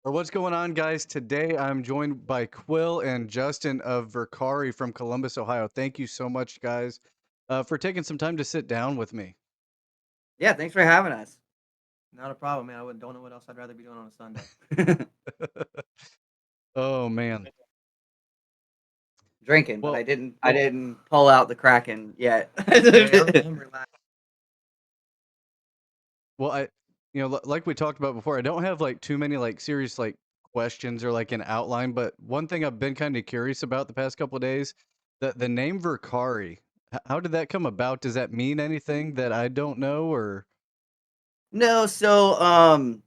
What's going on, guys? Today I'm joined by Quill and Justin of Verkari from Columbus, Ohio. Thank you so much, guys, for taking some time to sit down with me. Yeah, thanks for having us. Not a problem, man. I wouldn't don't know what else I'd rather be doing on a Sunday. Oh man. Drinking, but I Well, didn't I didn't pull out the Kraken yet. Hey, I'm relaxed. well, like we talked about before, I don't have like too many like serious like questions or like an outline, but one thing I've been kind of curious about the past couple of days, the name Verkari. How did that come about? Does that mean anything that I don't know, or? No, so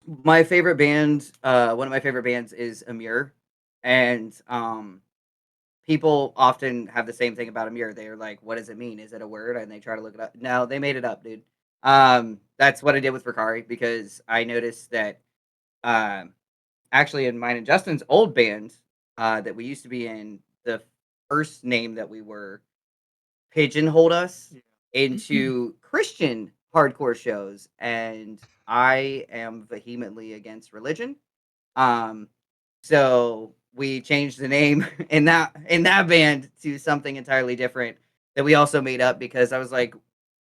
my favorite band, one of my favorite bands is Amir, and people often have the same thing about Amir. They're like, "What does it mean? Is it a word?" And they try to look it up. No, they made it up, dude. That's what I did with Verkari because I noticed that um actually in mine and Justin's old band that we used to be in, the first name that we were pigeonholed us Yeah. into Christian hardcore shows, and I am vehemently against religion. Um, so we changed the name in that band to something entirely different that we also made up because I was like,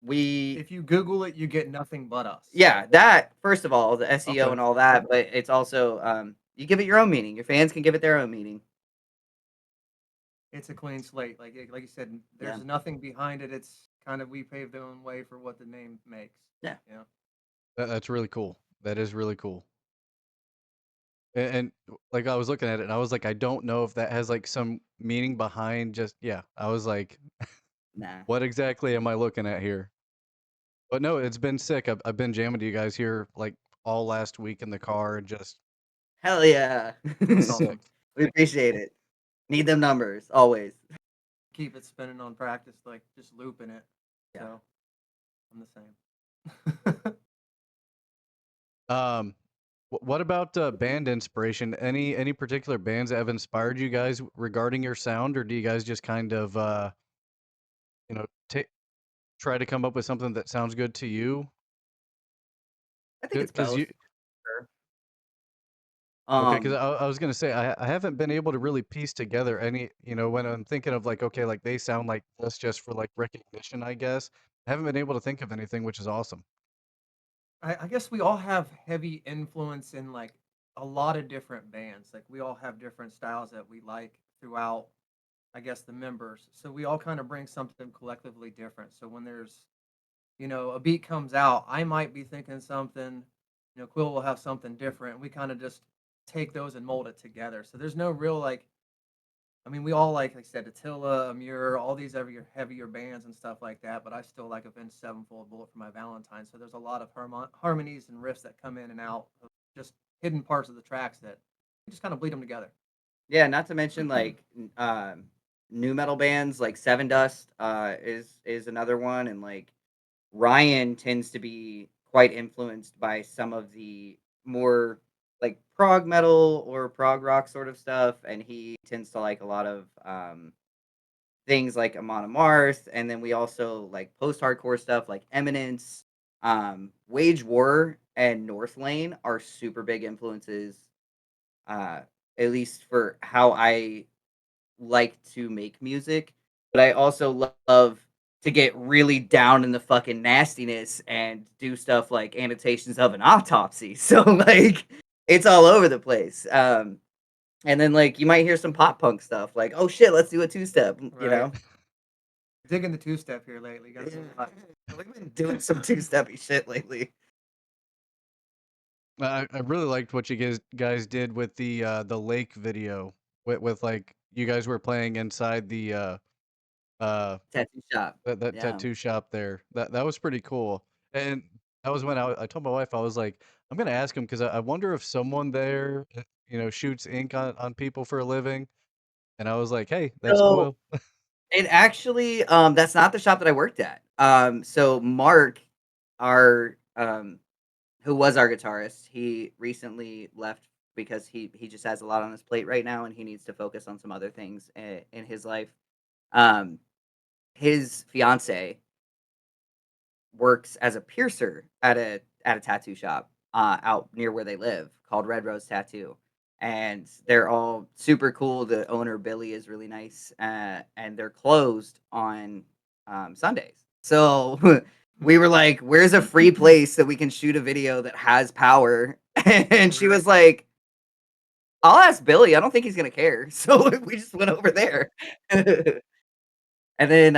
we If you Google it, you get nothing but us. yeah, that first of all, the SEO Okay. and all that, but it's also you give it your own meaning. Your fans can give it their own meaning. It's a clean slate. Like you said, Yeah, there's nothing behind it. It's kind of we paved our own way for what the name makes. yeah. Yeah. That's really cool. That is really cool. And like I was looking at it and I was like, I don't know if that has like some meaning behind just yeah. I was like, Nah. what exactly am I looking at here? But no, it's been sick. I've been jamming to you guys here like all last week in the car and just Hell yeah. That's sick. awesome. We appreciate it. Need them numbers always. Keep it spinning on practice, like just looping it. Yeah. So I'm the same. Um what about band inspiration? Any particular bands that have inspired you guys regarding your sound, or do you guys just kind of you know, try to come up with something that sounds good to you? I think it's Because both. you Sure. Okay, because Um, I was gonna say I haven't been able to really piece together any, when I'm thinking of like, okay, like they sound like this just for like recognition, I guess. I haven't been able to think of anything, which is awesome. I guess we all have heavy influence in like a lot of different bands. Like we all have different styles that we like throughout, I guess, the members. So we all kind of bring something collectively different. So when there's, a beat comes out, I might be thinking something, Quill will have something different. We kind of just take those and mold it together. So there's no real like, I mean, we all like I said, Attila, Amur, all these heavier bands and stuff like that. But I still like Avenged Sevenfold, Bullet for My Valentine. So there's a lot of harmonies and riffs that come in and out of just hidden parts of the tracks that we just kind of bleed them together. yeah, not to mention like new metal bands like Seven Dust is another one, and like Ryan tends to be quite influenced by some of the more like prog metal or prog rock sort of stuff, and he tends to like a lot of things like Amon Amarth, and then we also like post hardcore stuff like Eminence, Wage War, and North Lane are super big influences, uh, at least for how I like to make music. But I also love to get really down in the fucking nastiness and do stuff like annotations of an autopsy. So like it's all over the place. And then like you might hear some pop punk stuff like, oh shit, let's do a two step, you Right. know? Digging the two step here lately. Got Yeah. some lot. We've been doing some two steppy shit lately. I really liked what you guys did with the lake video with like you guys were playing inside the uh Tattoo shop. that Yeah. tattoo shop there. That was pretty cool. And that was when I told my wife I was like, I'm gonna ask him because I wonder if someone there, shoots ink on people for a living. And I was like, hey, that's So cool. it actually that's not the shop that I worked at. So Mark, our who was our guitarist, he recently left because he just has a lot on his plate right now and he needs to focus on some other things in his life. Um, his fiance works as a piercer at a tattoo shop. out near where they live called Red Rose Tattoo. And they're all super cool. The owner Billy is really nice, and they're closed on Sundays. So we were like, "Where's a free place that we can shoot a video that has power?" And she Right. was like, "I'll ask Billy. I don't think he's gonna care." So we just went over there. And then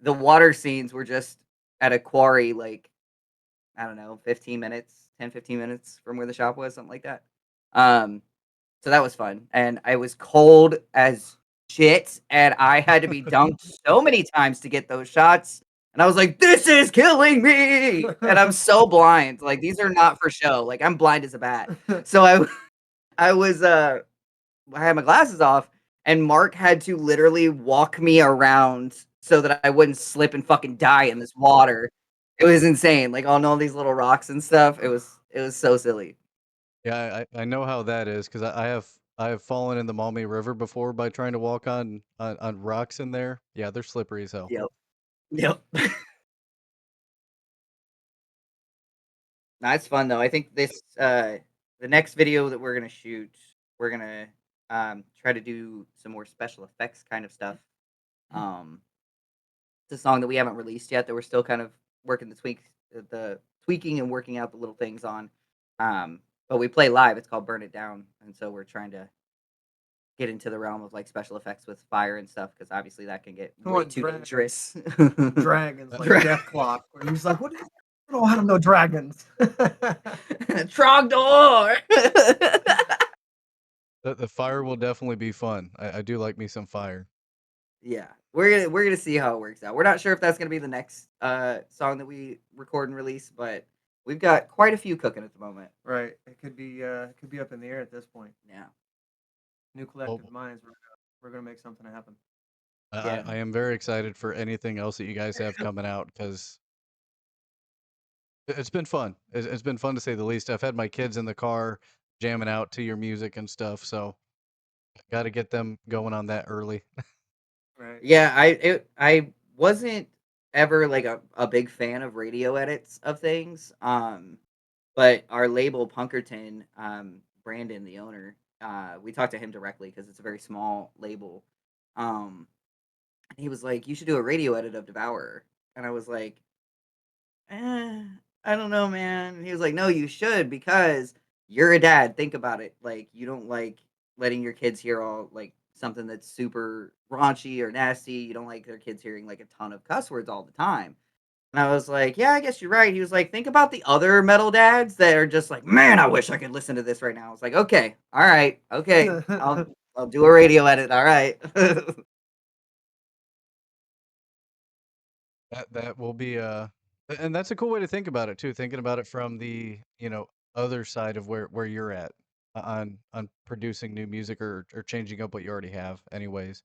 the water scenes were just at a quarry, like I don't know, 15 minutes, 10, 15 minutes from where the shop was, something like that. Um, so that was fun. And I was cold as shit, and I had to be dunked so many times to get those shots. And I was like, this is killing me. And I'm so blind. Like, these are not for show. Like, I'm blind as a bat. So I was I had my glasses off, and Mark had to literally walk me around so that I wouldn't slip and fucking die in this water. It was insane, like, on all these little rocks and stuff. It was so silly. Yeah, I know how that is 'cause I have fallen in the Maumee River before by trying to walk on rocks in there. Yeah, they're slippery as hell. Yep. Yep. Nah, it's fun though. I think the next video that we're gonna shoot, we're gonna try to do some more special effects kind of stuff. Um it's a song that we haven't released yet that we're still kind of working the tweaking and working out the little things on. But we play live. It's called Burn It Down, and so we're trying to get into the realm of like special effects with fire and stuff because obviously that can get I way want too drag dangerous. dragons like Dra- Death Clock, where he's like, "What is? I don't know how to know dragons." Trogdor. The fire will definitely be fun. I do like me some fire. Yeah, we're gonna see how it works out. We're not sure if that's gonna be the next song that we record and release, but we've got quite a few cooking at the moment. Right. It could be up in the air at this point. Yeah, New Well, collective minds. We're gonna make something happen. yeah, I am very excited for anything else that you guys have coming out because it's been fun. It's been fun to say the least. I've had my kids in the car jamming out to your music and stuff, so got to get them going on that early. Right. yeah. I wasn't ever like a big fan of radio edits of things. But our label Punkerton, Brandon, the owner, we talked to him directly because it's a very small label. Um, he was like, "You should do a radio edit of Devourer," and I was like, I don't know, man." And he was like, "No, you should because you're a dad. Think about it. Like, you don't like letting your kids hear all like something that's super raunchy or nasty. You don't like their kids hearing like a ton of cuss words all the time." And I was like, "Yeah, I guess you're right." He was like, "Think about the other metal dads that are just like, man, I wish I could listen to this right now." I was like, "Okay, all right, okay, I'll do a radio edit. All right." That will be and that's a cool way to think about it too. Thinking about it from the other side of where you're at on producing new music or changing up what you already have. Anyways,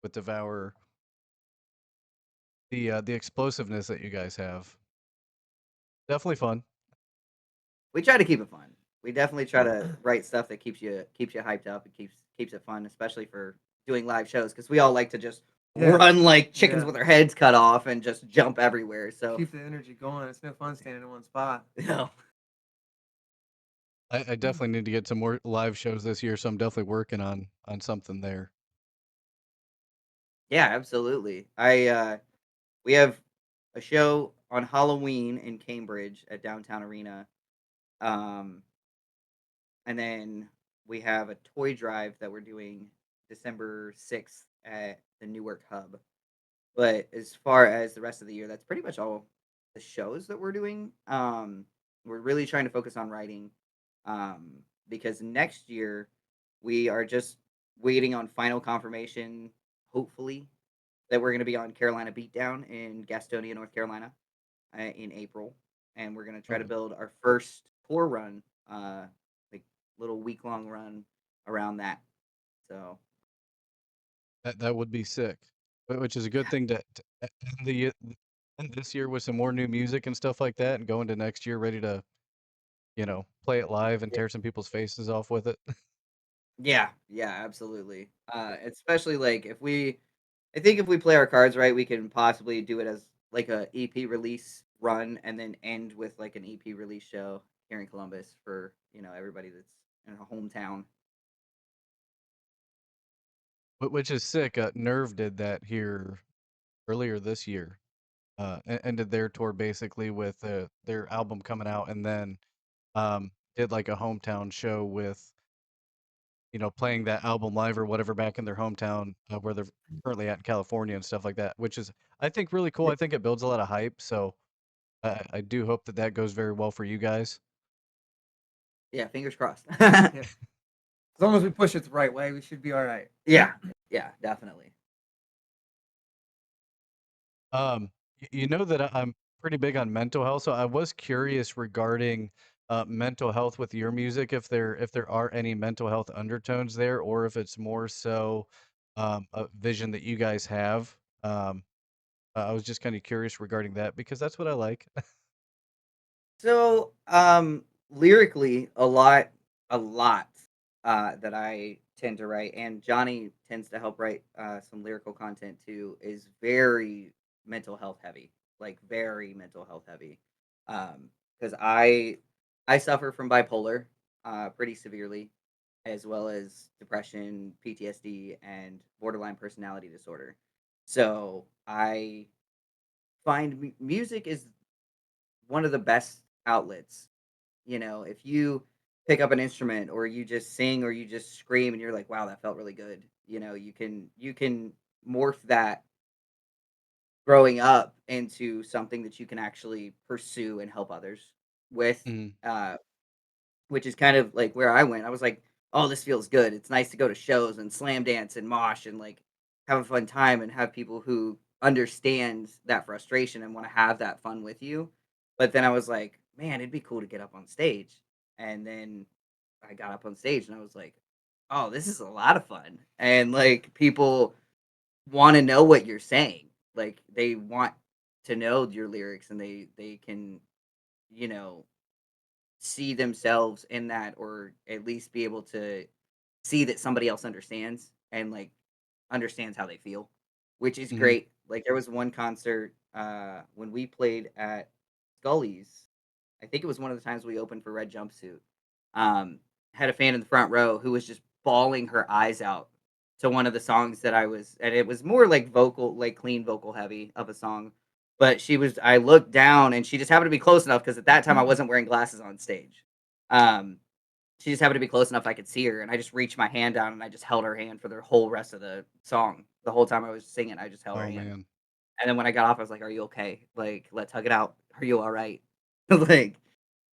with Devour, the explosiveness that you guys have, definitely fun. We try to keep it fun. We definitely try to write stuff that keeps you hyped up and keeps it fun, especially for doing live shows because we all like to just Yeah. run like chickens Yeah. with our heads cut off and just jump everywhere. So, Keep the energy going. It's no fun standing in one spot. you know, I definitely need to get some more live shows this year, so I'm definitely working on something there. yeah, absolutely. We have a show on Halloween in Cambridge at Downtown Arena. Um, and then we have a toy drive that we're doing December 6th at the Newark Hub. But as far as the rest of the year, that's pretty much all the shows that we're doing. We're really trying to focus on writing because next year we are just waiting on final confirmation, hopefully, that we're going to be on Carolina Beatdown in Gastonia, North Carolina in April. And we're going to try to Oh, build our first tour run, like little week long run around that. So, that would be sick. Which is a good yeah. thing to end end this year with some more new music and stuff like that, and go into next year ready to play it live and tear some people's faces off with it. Yeah, yeah, absolutely. Especially like I think if we play our cards right, we can possibly do it as like a EP release run and then end with like an EP release show. here in Columbus for everybody that's in a hometown. Which is sick. Nerve did that here earlier this year. Ended their tour basically with their album coming out, and then did like a hometown show with playing that album live or whatever back in their hometown where they're currently at in California and stuff like that, which is I think really cool. I think it builds a lot of hype. So I do hope that that goes very well for you guys. Yeah, fingers crossed. Yeah. As long as we push it the right way, we should be all right. Yeah, yeah, definitely. You know that I'm pretty big on mental health, so I was curious regarding mental health with your music, if there are any mental health undertones there, or if it's more so a vision that you guys have. I was just kind of curious regarding that because that's what I like. So, lyrically, a lot that I tend to write, and Johnny tends to help write some lyrical content too, is very mental health heavy, like very mental health heavy. Because I suffer from bipolar pretty severely, as well as depression, PTSD, and borderline personality disorder. So I find music is one of the best outlets. If you pick up an instrument or you just sing or you just scream and you're like, "Wow, that felt really good." You can morph that growing up into something that you can actually pursue and help others with. Mm, Uh, which is kind of like where I went. I was like, "Oh, this feels good. It's nice to go to shows and slam dance and mosh and like have a fun time and have people who understand that frustration and want to have that fun with you." But then I was like, "Man, it'd be cool to get up on stage." And then I got up on stage and I was like, "Oh, this is a lot of fun." And like people want to know what you're saying. Like they want to know your lyrics and they can, you know, see themselves in that or at least be able to see that somebody else understands and like understands how they feel, which is mhm. great. Like there was one concert when we played at Scully's. I think it was one of the times we opened for Red Jumpsuit. Um, had a fan in the front row who was just bawling her eyes out to one of the songs that I was, and it was more like vocal, like clean vocal heavy of a song. But she was, I looked down and she just happened to be close enough because at that time I wasn't wearing glasses on stage. Um, she just happened to be close enough I could see her, and I just reached my hand down and I just held her hand for the whole rest of the song. The whole time I was singing, I just held her Oh hand. man. And then when I got off, I was like, "Are you okay? Like, let's hug it out. Are you all right?" Like,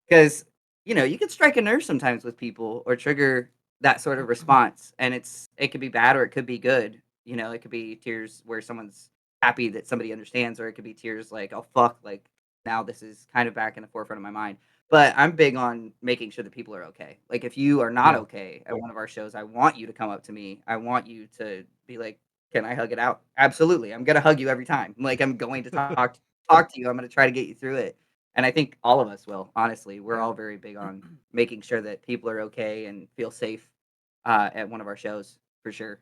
because you can strike a nerve sometimes with people or trigger that sort of response, and it could be bad or it could be good. It could be tears where someone's happy that somebody understands, or it could be tears like, "Oh fuck!" Like now this is kind of back in the forefront of my mind. But I'm big on making sure that people are okay. Like if you are not Yeah. okay at one of our shows, I want you to come up to me. I want you to be like, "Can I hug it out?" Absolutely. I'm gonna hug you every time. Like I'm going to talk to you. I'm gonna try to get you through it. And I think all of us will, honestly. We're Yeah. all very big on making sure that people are okay and feel safe at one of our shows for sure.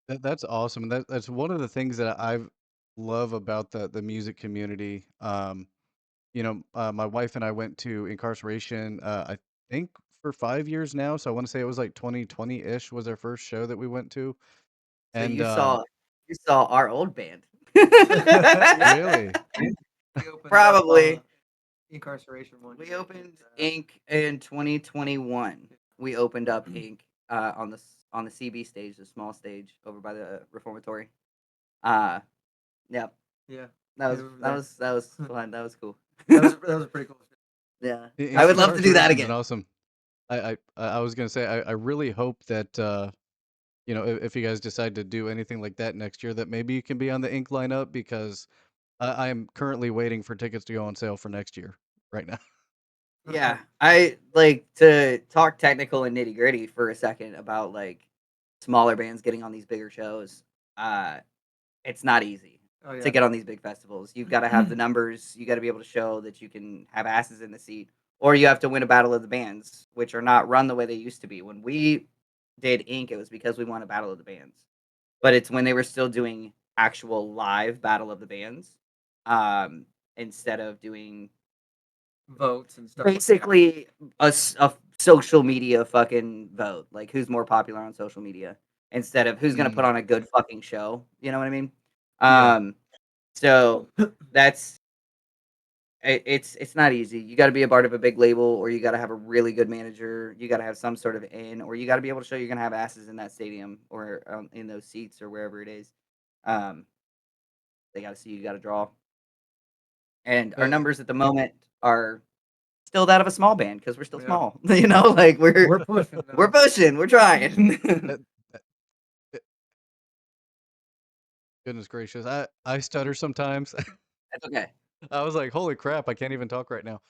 That's awesome. And that's one of the things that I love about the music community. My wife and I went to incarceration, I think for 5 years now. So I want to say it was like 2020 ish was our first show that we went to. So And you saw our old band. Yeah. really, We opened up Probably. incarceration one We year. opened Inc. in 2021. We opened up Inc. On the CB stage, the small stage over by the reformatory. Uh, yep. Yeah. That Yeah, was we were that there. was that was fun. That was cool. That was pretty cool. Yeah, I would love to do that incarceration's an again. awesome. I was gonna say I really hope that if you guys decide to do anything like that next year, that maybe you can be on the ink lineup because I am currently waiting for tickets to go on sale for next year right now. Yeah, I like to talk technical and nitty gritty for a second about like smaller bands getting on these bigger shows. Uh, it's not easy Oh to yeah. get on these big festivals. You've got to have the numbers. You got to be able to show that you can have asses in the seat, or you have to win a battle of the bands, which are not run the way they used to be. When we did Inc., it was because we won a battle of the bands, but it's when they were still doing actual live battle of the bands, um, instead of doing votes and stuff like that. Basically, a social media fucking vote. Like, who's more popular on social media instead of who's gonna Mm, put on a good fucking show. You know what I mean? Yeah. Um, so that's it's not easy. You got to be a part of a big label, or you got to have a really good manager. You got to have some sort of in, or you got to be able to show you're gonna have asses in that stadium or in those seats or wherever it is. Um, they got to see you got to draw, and our uh, numbers at the moment are still that of a small band because we're still Yeah. small. You know, like We're pushing we're though. pushing, we're trying. uh, uh, goodness gracious, I stutter sometimes. That's okay. I was like, "Holy crap, I can't even talk right now."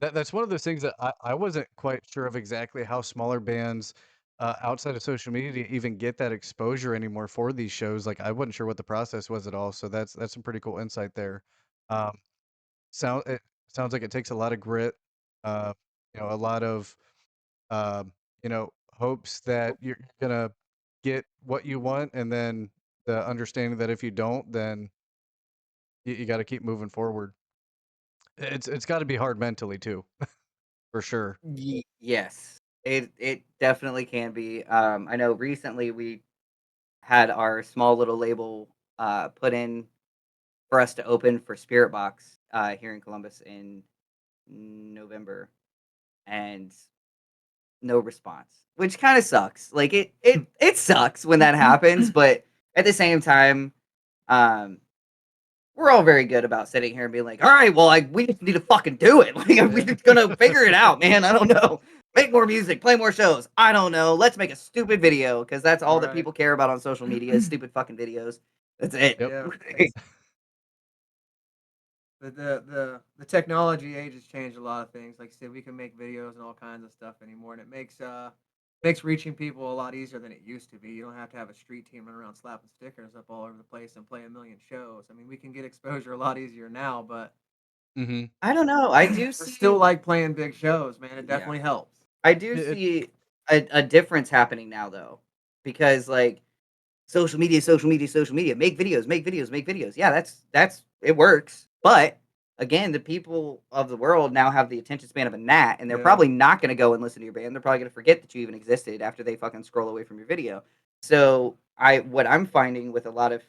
That's one of those things that I wasn't quite sure of exactly how smaller bands, outside of social media even get that exposure anymore for these shows. Like, I wasn't sure what the process was at all, so that's some pretty cool insight there. Um, it sounds like it takes a lot of grit, uh, a lot of, um, hopes that you're gonna get what you want, and then the understanding that if you don't, then you gotta keep moving forward. It's gotta be hard mentally too, for sure. Yes, it definitely can be. I know recently we had our small little label put in for us to open for Spirit Box here in Columbus in November, and no response, which kind of sucks. Like it sucks when that happens, but at the same time, um, we're all very good about sitting here and being like, all right, well, like we just need to fucking do it. Like we're Yeah. just gonna figure it out, man. I don't know. Make more music, play more shows. I don't know. Let's make a stupid video because that's all that Right. people care about on social media is stupid fucking videos. That's it. Yep. Yeah. It's the technology age has changed a lot of things. Like I said, we can make videos and all kinds of stuff anymore, and it makes reaching people a lot easier than it used to be. You don't have to have a street team run around slapping stickers up all over the place and play a million shows. I mean, we can get exposure a lot easier now, but I don't know. I do I still see. like playing big shows, man. It Yeah, definitely helps. I do It see a difference happening now though, because like social media, social media, social media. Make videos, make videos, make videos. Yeah, that's it works. But again, the people of the world now have the attention span of a gnat, and they're Yeah. probably not going to go and listen to your band. They're probably going to forget that you even existed after they fucking scroll away from your video. So what I'm finding with a lot of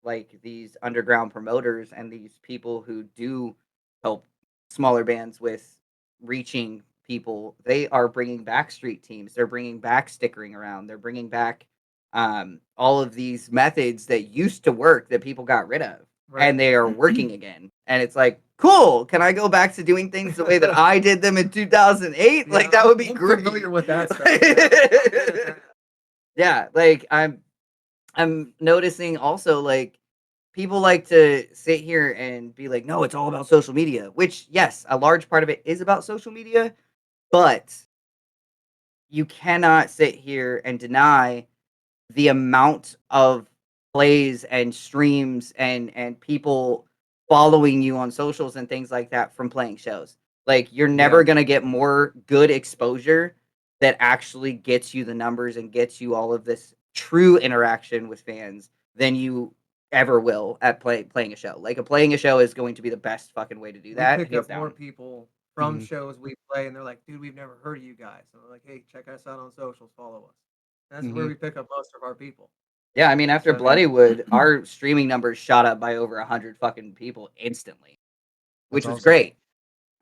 like these underground promoters and these people who do help smaller bands with reaching people, they are bringing back street teams. They're bringing back stickering around. They're bringing back all of these methods that used to work that people got rid of, and Right. they are working again. And it's like, cool. Can I go back to doing things the way that I did them in 2008? Yeah, Like that would be I'm great. familiar with that stuff. Yeah, I'm good at that. Yeah, like I'm noticing also like people like to sit here and be like, no, it's all about social media. Which yes, a large part of it is about social media, but you cannot sit here and deny the amount of plays and streams and people following you on socials and things like that from playing shows. Like you're Yeah. never going to get more good exposure that actually gets you the numbers and gets you all of this true interaction with fans than you ever will at playing a show. Like playing a show is going to be the best fucking way to do We that, pick hands up more down. people from mhm. shows we play, and they're like, "Dude, we've never heard of you guys." And we're like, "Hey, check us out on socials, follow us." That's where Mhm. we pick up most of our people. Yeah, I mean after So I mean, Bloodywood, our streaming numbers shot up by over 100 fucking people instantly, That's which was awesome. great.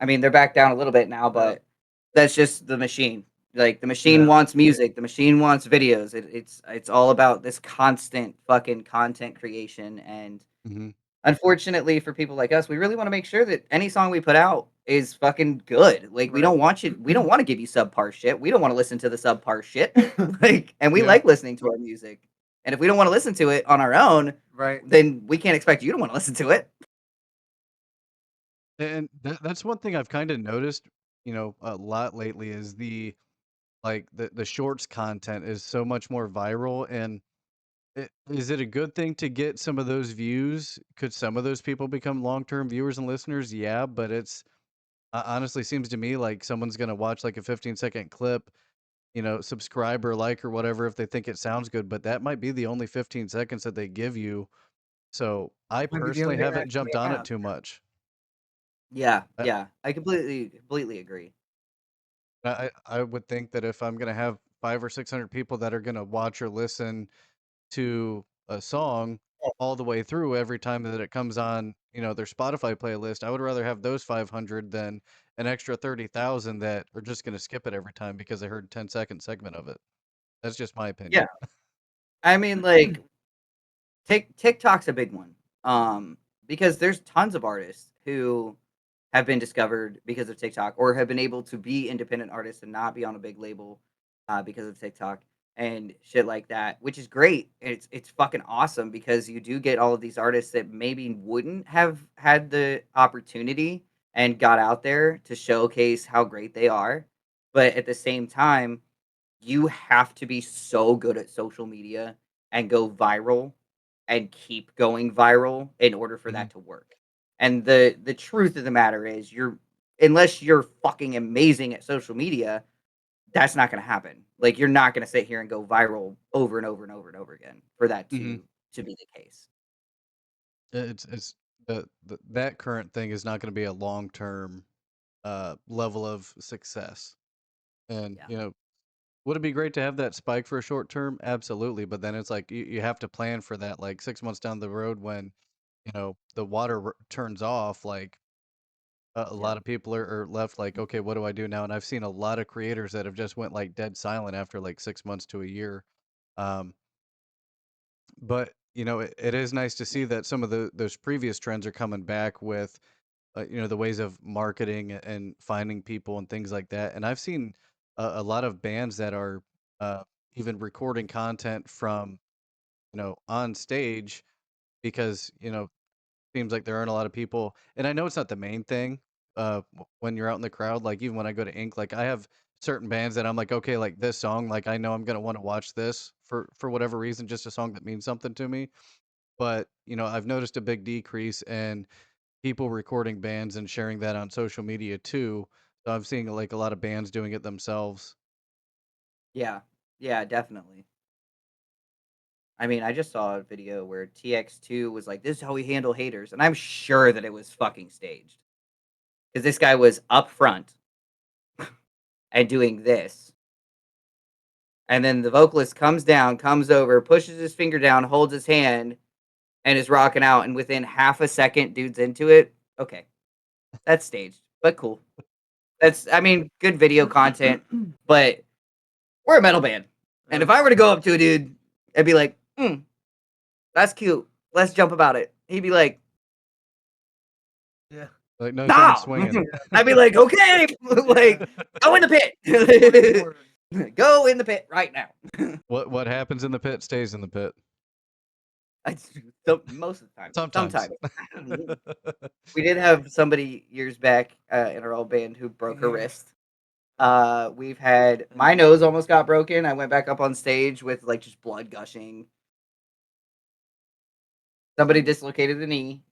I mean, they're back down a little bit now, yeah, but that's just the machine. Like the machine yeah, wants music, the machine wants videos. It's all about this constant fucking content creation. And Mhm. unfortunately for people like us, we really want to make sure that any song we put out is fucking good. Like we right, don't want you, we don't want to give you subpar shit. We don't want to listen to the subpar shit. Like, and we Yeah, like listening to our music. And if we don't want to listen to it on our own, right. then we can't expect you to want to listen to it. and that's one thing I've kinda noticed, a lot lately is the shorts content is so much more viral, and is it a good thing to get some of those views? Could some of those people become long-term viewers and listeners? Yeah, but it's honestly seems to me like someone's gonna watch, like, a 15-second clip, subscribe or like or whatever if they think it sounds good, but that might be the only 15 seconds that they give you. So, I Might be the only personally haven't interaction jumped they on it have. too much. Yeah, I yeah. I completely agree. I would think that if I'm gonna have 5 or 600 people that are gonna watch or listen to a song all the way through every time that it comes on, their Spotify playlist, I would rather have those 500 than an extra 30,000 that are just gonna skip it every time because they heard 10-second segment of it. That's just my Yeah. opinion. I mean, like, TikTok's a big one, because there's tons of artists who have been discovered because of TikTok or have been able to be independent artists and not be on a big label, because of TikTok and shit like that, which is great. It's fucking awesome because you do get all of these artists that maybe wouldn't have had the opportunity and got out there to showcase how great they are. But at the same time, you have to be so good at social media and go viral and keep going viral in order for Mhm. that to work. And the truth of the matter is you're unless you're fucking amazing at social media, that's not going to happen. Like you're not going to sit here and go viral over and over and over and over again for that Mhm. to be the case. It's that current thing is not gonna be a long-term, level of success. And, Yeah. would it be great to have that spike for a short term? Absolutely, but then it's like you have to plan for that, like, 6 months down the road when, the water turns off, like, a Yeah. lot of people are left like, "Okay, what do I do now?" And I've seen a lot of creators that have just went, like, dead silent after, like, 6 months to a year. Um, but, it is nice to see that some of those previous trends are coming back with, the ways of marketing and finding people and things like that. And I've seen a lot of bands that are uh, even recording content from on stage because seems like there aren't a lot of people. And I know it's not the main thing when you're out in the crowd. Like even when I go to Ink, like I have certain bands that I'm like, okay, like this song, like I know I'm gonna want to watch this for whatever reason, just a song that means something to me. But I've noticed a big decrease in people recording bands and sharing that on social media too. So I'm seeing like a lot of bands doing it themselves. Yeah. Yeah, definitely. I mean, I just saw a video where TX2 was like, "This is how we handle haters," and I'm sure that it was fucking staged because this guy was up front and doing this, and then the vocalist comes down, comes over, pushes his finger down, holds his hand, and is rocking out. And within half a second, dude's into it. Okay, that's staged, but cool. I mean, good video content, but we're a metal band, and if Uh, I were to go up to a dude and be like, "That's cute, let's jump about it," he'd be like, yeah. Like no sense "Nah." swinging. I'd be like, "Okay, like Yeah. go in the Word, pit, word. go in the pit right now." What happens in the pit stays in the pit. I, most of the time, Sometimes. sometimes. We did have somebody years back in our old band who broke her Yeah. wrist. We've had And my nose almost got broken. I went back up on stage with like just blood gushing. Somebody dislocated the knee.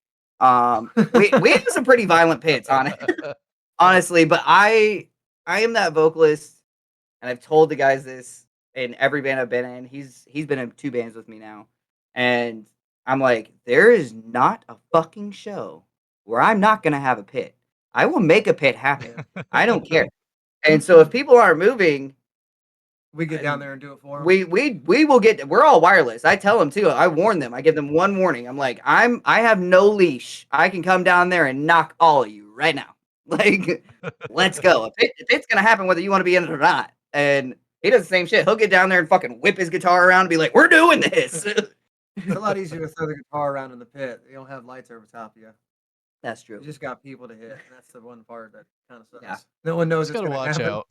We had some pretty violent pits on it, honestly. But I am that vocalist, and I've told the guys this in every band I've been in. He's been in 2 bands with me now, and I'm like, there is not a fucking show where I'm not gonna have a pit. I will make a pit happen. I don't care. And so if people aren't moving, we get down and there and do it for them. we will get. We're all wireless. I tell them too. I warn them. I give them one warning. I'm like, I have no leash. I can come down there and knock all of you right now. Like, let's go. If it's gonna happen, whether you want to be in it or not. And he does the same shit. He'll get down there and fucking whip his guitar around and be like, "We're doing this." It's a lot easier to throw the guitar around in the pit. You don't have lights over top of you. That's You true. just got people to hit. And that's the one part that kind of Yeah. sucks. No one knows Just it's gotta going to watch happen. out.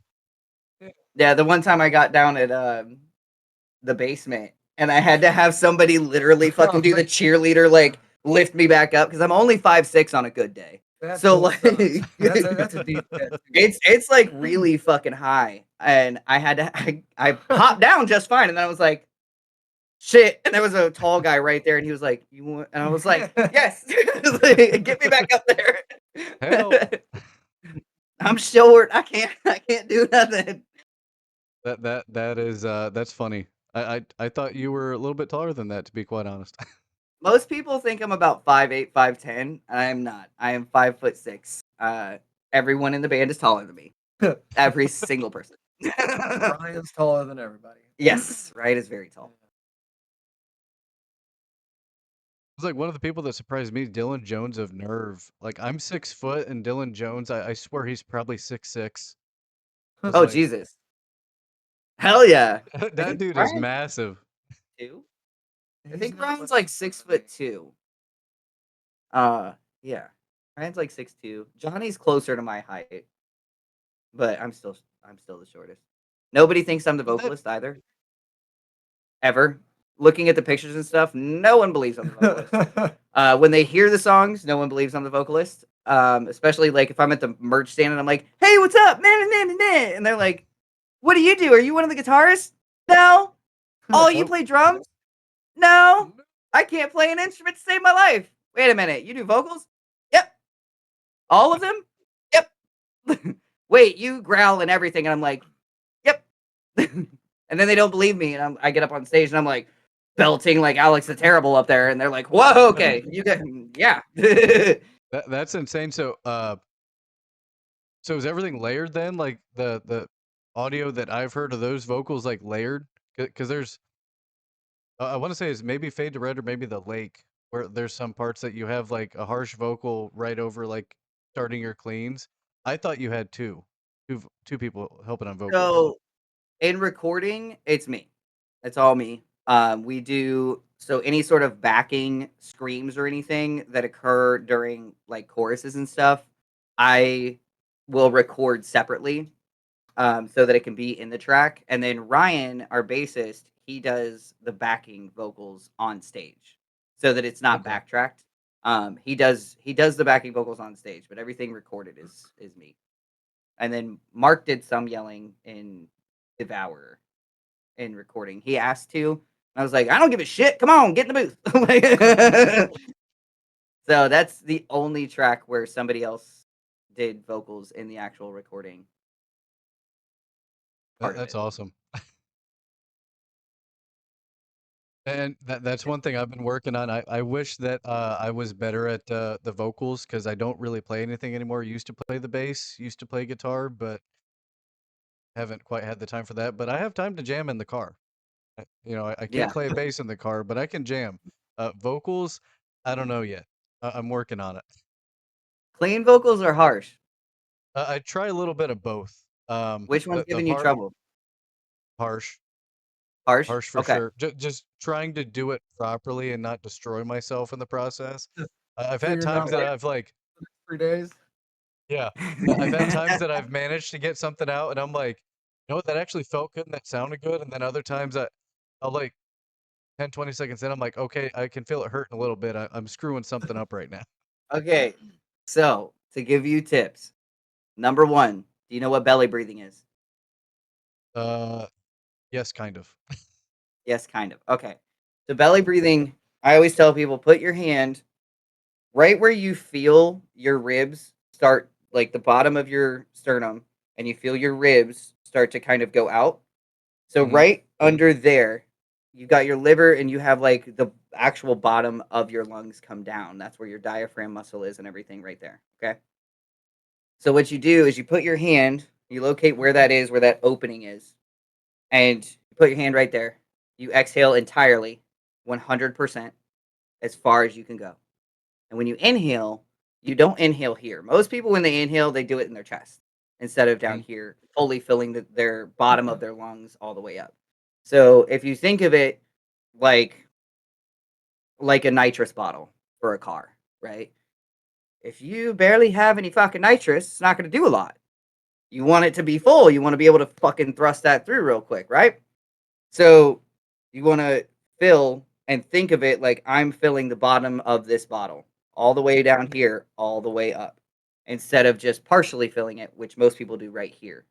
Yeah. Yeah. The one time I got down at the basement and I had to have somebody literally fucking Oh, do the man. cheerleader, like lift me back up because I'm only 5'6" on a good day. That So pit like sucks. That's a deep pit too. it's like really fucking high. And I had to I popped down just fine. And then I was like, shit. And there was a tall guy right there, and he was like, "You want?" And I was like, "Yes, get me back up Help. there." I'm short. I can't do nothing. That is that's funny. I thought you were a little bit taller than that, to be quite honest. Most people think I'm about 5'8", 5'10". I am not. I am 5'6". Everyone in the band is taller than me. Every single person. Ryan's taller than everybody. Yes, Ryan is very tall. It's like one of the people that surprised me, Dylan Jones of Nerve. Like I'm 6 foot, and Dylan Jones, I swear he's probably 6'6". I was Oh like, Jesus! Hell yeah! I that think dude is Ryan massive. too. I He's think not Ryan's much like taller than me. 6'2". Yeah, Ryan's like 6'2". Johnny's closer to my height, but I'm still the shortest. Nobody thinks I'm the That vocalist either. Ever. Looking at the pictures and stuff, no one believes I'm the vocalist. When they hear the songs, no one believes I'm the vocalist. Especially like if I'm at the merch stand and I'm like, "Hey, what's up?" And they're like, "What do you do? Are you one of the guitarists?" No. Oh, you nope. play drums? No. I can't play an instrument to save my life. Wait a minute. You do vocals? Yep. All of them? Yep. Wait, you growl and everything, and I'm like, "Yep." And then they don't believe me, and I get up on stage and I'm like belting like Alex the Terrible up there, and they're like, "Whoa, okay, you get, yeah." That's insane. So is everything layered then? Like the audio that I've heard of those vocals like layered? Because there's I want to say it's maybe Fade to Red or maybe The Lake, where there's some parts that you have like a harsh vocal right over like starting your cleans. I thought you had two people helping on vocals. So in recording, it's me. It's all me. We do so any sort of backing screams or anything that occur during like choruses and stuff, I will record separately, so that it can be in the track. And then Ryan, our bassist, he does the backing vocals on stage, so that it's not Okay. backtracked. He does the backing vocals on stage, but everything recorded is me. And then Mark did some yelling in Devour in recording. He asked to. I was like, I don't give a shit. Come on, get in the booth. So that's the only track where somebody else did vocals in the actual recording part of That's it. awesome. And that's one thing I've been working on. I wish that I was better at the vocals because I don't really play anything anymore. Used to play the bass, used to play guitar, but haven't quite had the time for that. But I have time to jam in the car. I can't Yeah. play a bass in the car, but I can jam. Vocals, I don't know yet. I'm working on it. Clean vocals are harsh. I try a little bit of both. Which one's The giving you trouble? harsh, Harsh? harsh for Okay. sure. Just trying to do it properly and not destroy myself in the process. I've So had you're times not that like I've like, 3 days. yeah, I've had times that I've managed to get something out, and I'm like, you know what, that actually felt good and that sounded good. And then other times I'll like 10, 20 seconds in, I'm like, okay, I can feel it hurting a little bit. I'm screwing something up right now. Okay. So, to give you tips, number one, do you know what belly breathing is? Uh, yes, kind of. Yes, kind of. Okay. So, belly breathing, I always tell people put your hand right where you feel your ribs start, like the bottom of your sternum, and you feel your ribs start to kind of go out. So, Mhm. right under there, you got your liver and you have like the actual bottom of your lungs come down. That's where your diaphragm muscle is and everything right there. Okay. So what you do is you put your hand, you locate where that is, where that opening is, and you put your hand right there. You exhale entirely, 100%, as far as you can go. And when you inhale, you don't inhale here. Most people, when they inhale, they do it in their chest instead of down Mhm. here, fully filling their bottom of their lungs all the way up. So if you think of it like a nitrous bottle for a car, right? If you barely have any fucking nitrous, it's not going to do a lot. You want it to be full. You want to be able to fucking thrust that through real quick, right? So you want to fill and think of it like I'm filling the bottom of this bottle all the way down here, all the way up, instead of just partially filling it, which most people do right here.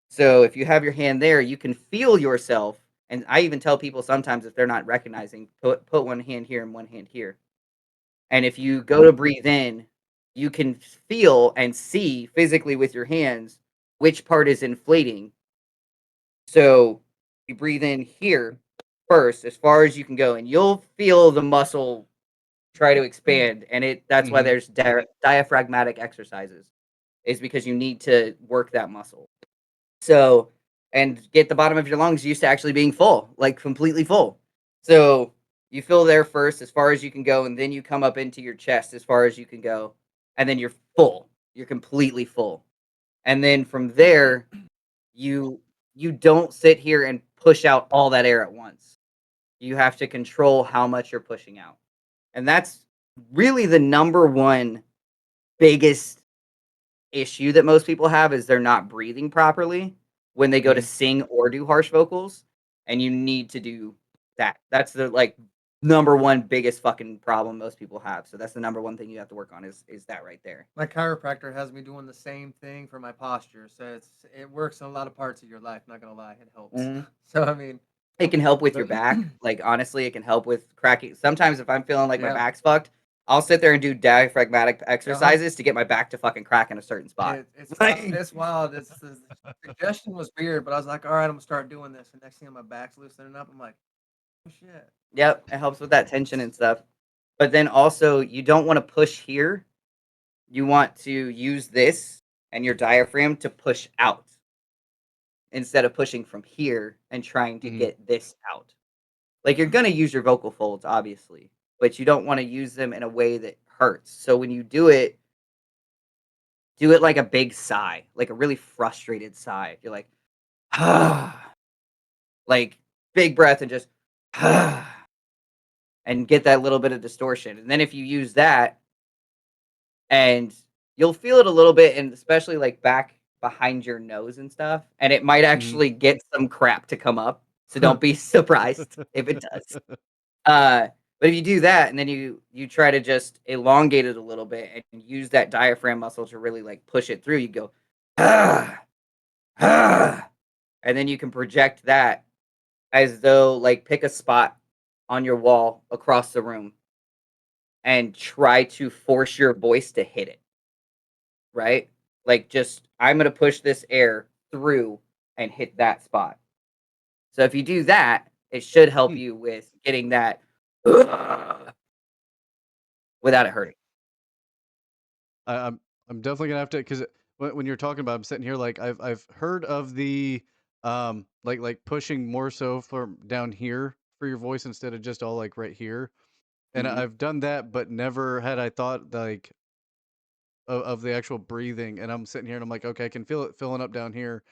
So if you have your hand there, you can feel yourself. And I even tell people sometimes if they're not recognizing, put one hand here and one hand here. And if you go to breathe in, you can feel and see physically with your hands which part is inflating. So you breathe in here first, as far as you can go, and you'll feel the muscle try to expand. And that's why Mhm. there's diaphragmatic exercises. is because you need to work that muscle. So, and get the bottom of your lungs used to actually being full, like completely full. So you fill there first as far as you can go, and then you come up into your chest as far as you can go, and then you're full. You're completely full. And then from there, you you don't sit here and push out all that air at once. You have to control how much you're pushing out. And that's really the number one biggest issue that most people have is they're not breathing properly when they go to Mhm. sing or do harsh vocals, and you need to do that. That's the like number one biggest fucking problem most people have. So that's the number one thing you have to work on is that right there. My chiropractor has me doing the same thing for my posture, so it works in a lot of parts of your life. Not gonna lie, it helps. Mhm. So I mean, It can help with your the, back. Like honestly, it can help with cracking. Sometimes if I'm feeling like my yeah, back's fucked, I'll sit there and do diaphragmatic uh-huh. exercises to get my back to fucking crack in a certain spot. Like, It's wild. It's the suggestion was weird, but I was like, all right, I'm gonna start doing this. And next thing, my back's loosening up. I'm like, oh shit. yep, it helps with that tension and stuff. But then also, you don't want to push here. You want to use this and your diaphragm to push out instead of pushing from here and trying to Mhm. get this out. Like you're going to use your vocal folds, obviously, but you don't want to use them in a way that hurts. So when you do it like a big sigh, like a really frustrated sigh. You're like, ah, like big breath and just, ah, and get that little bit of distortion. And then if you use that, and you'll feel it a little bit, and especially like back behind your nose and stuff, and it might Mhm. actually get some crap to come up. So don't be surprised if it does. Uh, but if you do that and then you try to just elongate it a little bit and use that diaphragm muscle to really like push it through, you go ah, ah, and then you can project that as though like pick a spot on your wall across the room and try to force your voice to hit it, right? Like just I'm going to push this air through and hit that spot. So if you do that, it should help Hmm. you with getting that without it hurting. I'm definitely gonna have to because when you're talking about, I'm sitting here like I've heard of the like pushing more so from down here for your voice instead of just all like right here, and Mhm. I've done that, but never had I thought like of the actual breathing. And I'm sitting here and I'm like, okay, I can feel it filling up down here.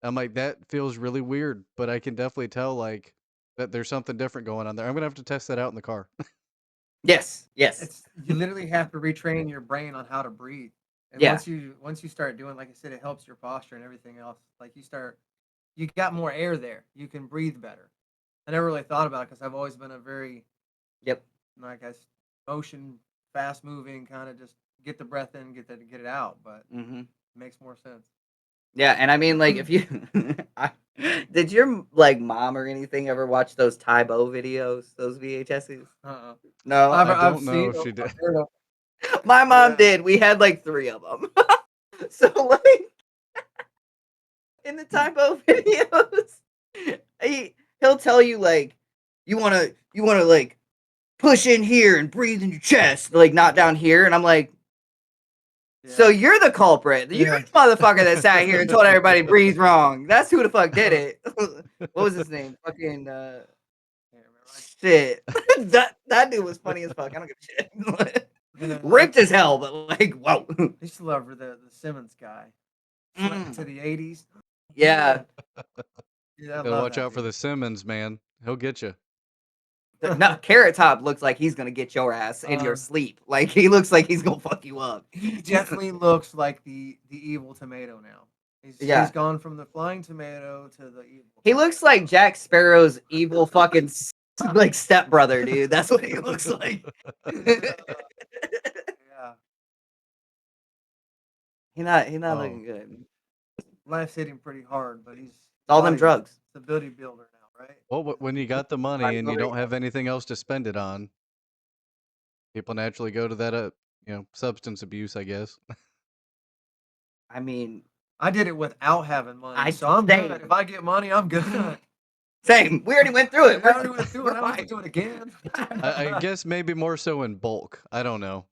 I'm like, that feels really weird, but I can definitely tell like that there's something different going on there. I'm gonna have to test that out in the car. Yes, yes. It's you literally have to retrain your brain on how to breathe. And Yeah. once you start doing, like I said, it helps your posture and everything else. Like you got more air there. You can breathe better. I never really thought about it because I've always been a very Yep. like I s- motion, fast moving kind of just get the breath in, get it out. But Mhm. it makes more sense. Yeah, and I mean like if you I, did your like mom or anything ever watch those Tybo videos, those VHSs? Uh-uh. No. I I've don't seen know if them. she did. I've heard them. My mom Yeah. did. We had like 3 of them. So like in the Tybo videos, he'll tell you like you wanna like push in here and breathe in your chest, like not down here. And I'm like, so Yeah. you're the culprit. You're Yeah. the motherfucker that sat here and told everybody to breathe wrong. That's who the fuck did it. What was his name? Fucking Can't remember. shit. That dude was funny as fuck. I don't give a shit. And then Ripped as hell, but like, whoa. I used to love the Simmons guy. Mm, To the 80s. yeah. Yeah. Yeah, I Gotta love watch that out for dude. the Simmons, man. He'll get you. No, Carrot Top looks like he's gonna get your ass in your Um, sleep. Like he looks like he's gonna fuck you up. he definitely looks like the evil tomato now. He's Yeah. gone from the flying tomato to the evil He tomato. looks like Jack Sparrow's evil fucking like stepbrother, dude. That's what he looks like. Yeah. He not Oh, looking good. Life's hitting pretty hard, but he's It's all them drugs. the body builder now, right? well, when you got the money and you Bodybuilder, don't have anything else to spend it on, people naturally go to that, substance abuse, I guess. I mean, I did it without having money, I so I'm good. If same. I get money, I'm good. Same. We already went through Yeah, it. we already went through it. We're I don't have to fine. do it again. I guess maybe more so in bulk. I don't know.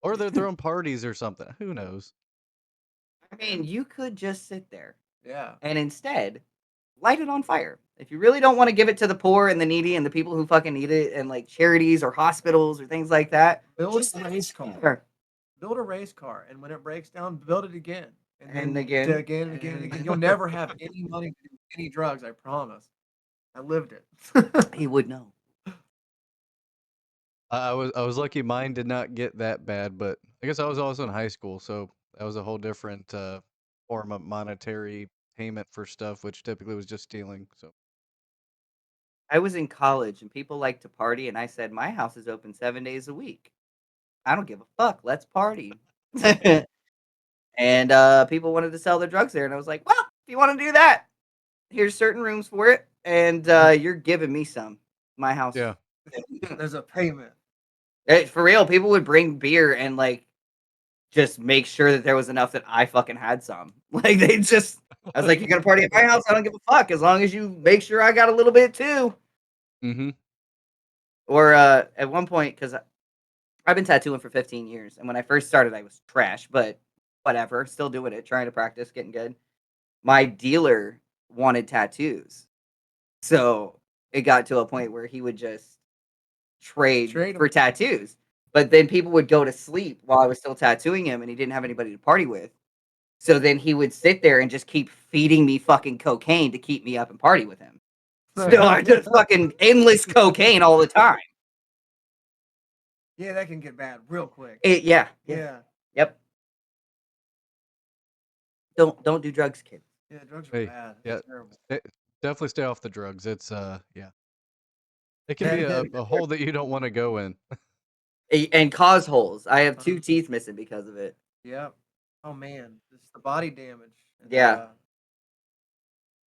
Or they're throwing parties or something. Who knows? I mean, you could just sit there Yeah. and instead light it on fire. If you really don't want to give it to the poor and the needy and the people who fucking need it and like charities or hospitals or things like that, Build just a race car. there. Build a race car, and when it breaks down, build it again, and And then again, again and again and again. You'll never have any money to do any drugs. I promise. I lived it. he would know. I was lucky mine did not get that bad, but I guess I was also in high school, so that was a whole different form of monetary payment for stuff, which typically was just stealing. So I was in college and people like to party, and I said, my house is open 7 days a week. I don't give a fuck. Let's party. And people wanted to sell their drugs there. And I was like, well, if you want to do that, here's certain rooms for it. And you're giving me some. My house. yeah, There's a payment. For real, people would bring beer and like just make sure that there was enough that I fucking had some. Like they just, I was like, you're gonna party at my house? I don't give a fuck as long as you make sure I got a little bit too. mm-hmm. Or at one point, because I've been tattooing for 15 years, and when I first started, I was trash, but whatever, still doing it, trying to practice, getting good. My dealer wanted tattoos, so it got to a point where he would just trade Trade 'em. for tattoos. But then people would go to sleep while I was still tattooing him, and he didn't have anybody to party with. So then he would sit there and just keep feeding me fucking cocaine to keep me up and party with him. So I just fucking endless cocaine all the time. Yeah, that can get bad real quick. Yeah. Yeah. Yep. Don't do drugs, kids. Yeah, drugs are Hey, bad. yeah, It's terrible. definitely stay off the drugs. It's yeah, it can be a hole that you don't want to go in. And cause holes. I have 2 Uh-huh. teeth missing because of it. Yep. Oh man, it's the body damage. And, Yeah.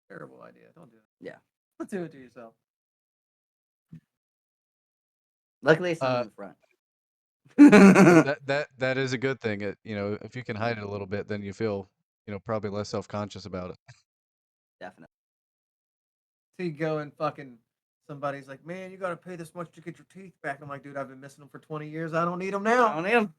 terrible idea. Don't do it. Yeah. Don't do it to yourself. Luckily, it's not in the front. That is a good thing. If you can hide it a little bit, then you feel probably less self-conscious about it. Definitely. So you go and fucking somebody's like, man, you got to pay this much to get your teeth back. I'm like, dude, I've been missing them for 20 years. I don't need them I now. don't need 'em.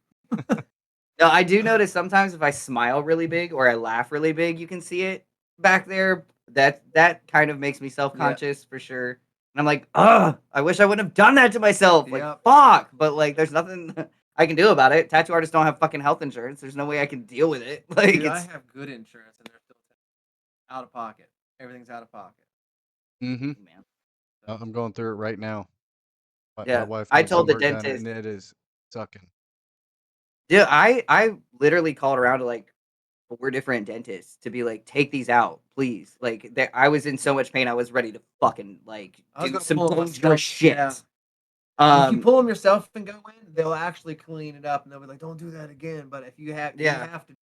No, I do notice sometimes if I smile really big or I laugh really big, you can see it back there. That kind of makes me self-conscious for sure. And I'm like, ugh, I wish I wouldn't have done that to myself. Like, Yep. fuck. But like, there's nothing I can do about it. Tattoo artists don't have fucking health insurance. There's no way I can deal with it. Like, Dude, I it's have good insurance and they're still out of pocket. Everything's out of pocket. Mm-hmm. man. I'm going through it right now. My Yeah. wife I needs some told the work done, dentist. and it is sucking. Yeah, I literally called around to like 4 different dentists to be like, take these out, please. Like, I was in so much pain, I was ready to fucking like I was do gonna some pull 'em dangerous myself, shit. yeah. If you Um, pull them yourself and go in, they'll actually clean it up and they'll be like, don't do that again. But if you have, Yeah. you have to.